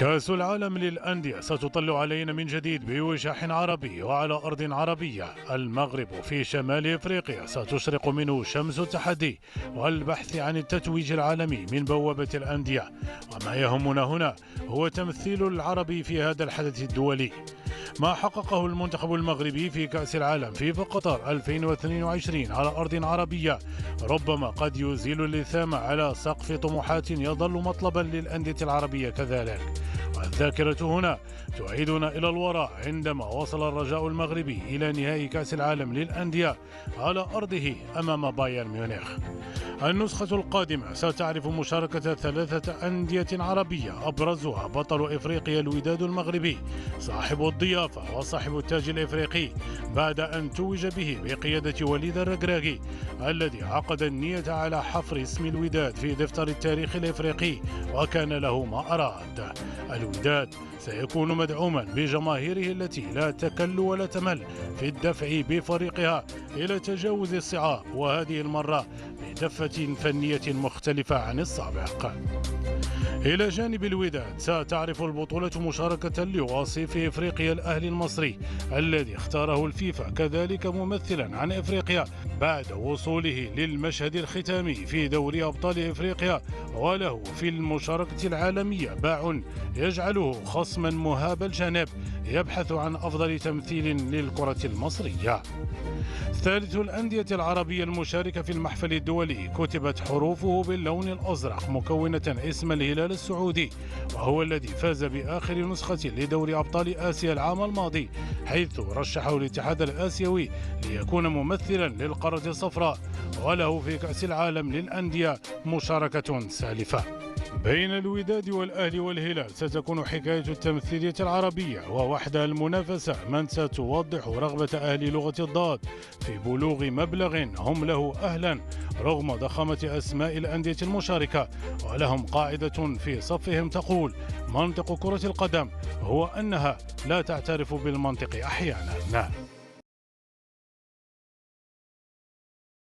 كأس العالم للأندية ستطل علينا من جديد بوجاح عربي وعلى أرض عربية. المغرب في شمال إفريقيا ستشرق منه شمس التحدي والبحث عن التتويج العالمي من بوابة الأندية، وما يهمنا هنا هو تمثيل العربي في هذا الحدث الدولي. ما حققه المنتخب المغربي في كأس العالم في قطر 2022 على أرض عربية ربما قد يزيل اللثام على سقف طموحات يظل مطلبا للأندية العربية كذلك. والذاكرة هنا تعيدنا إلى الوراء عندما وصل الرجاء المغربي إلى نهائي كأس العالم للأندية على أرضه أمام بايرن ميونخ. النسخة القادمة ستعرف مشاركة 3 أندية عربية أبرزها بطل إفريقيا الوداد المغربي صاحب الضيافة وصاحب التاج الإفريقي بعد أن توج به بقيادة وليد الركراكي الذي عقد النية على حفر اسم الوداد في دفتر التاريخ الإفريقي وكان له ما أراد. الوداد سيكون مدعوما بجماهيره التي لا تكل ولا تمل في الدفع بفريقها إلى تجاوز الصعاب، وهذه المرة بدفة فنية مختلفة عن السابق. إلى جانب الوداد ستعرف البطولة مشاركة لوصيف إفريقيا الأهلي المصري الذي اختاره الفيفا كذلك ممثلا عن إفريقيا بعد وصوله للمشهد الختامي في دوري أبطال إفريقيا، وله في المشاركة العالمية باع يجعله خصما مهاب الجانب يبحث عن أفضل تمثيل للكرة المصرية. ثالث الأندية العربية المشاركة في المحفل الدولي كتبت حروفه باللون الأزرق مكونة اسم الهلال السعودي، وهو الذي فاز بآخر نسخة لدوري أبطال آسيا العام الماضي حيث رشحه الاتحاد الآسيوي ليكون ممثلا للقارة الصفراء، وله في كأس العالم للأندية مشاركة سالفة. بين الوداد والأهلي والهلال ستكون حكاية التمثيلية العربية ووحدها المنافسة من ستوضح رغبة أهل لغة الضاد في بلوغ مبلغ هم له أهلا رغم ضخامة أسماء الأندية المشاركة، ولهم قاعدة في صفهم تقول: منطق كرة القدم هو أنها لا تعترف بالمنطق أحيانا.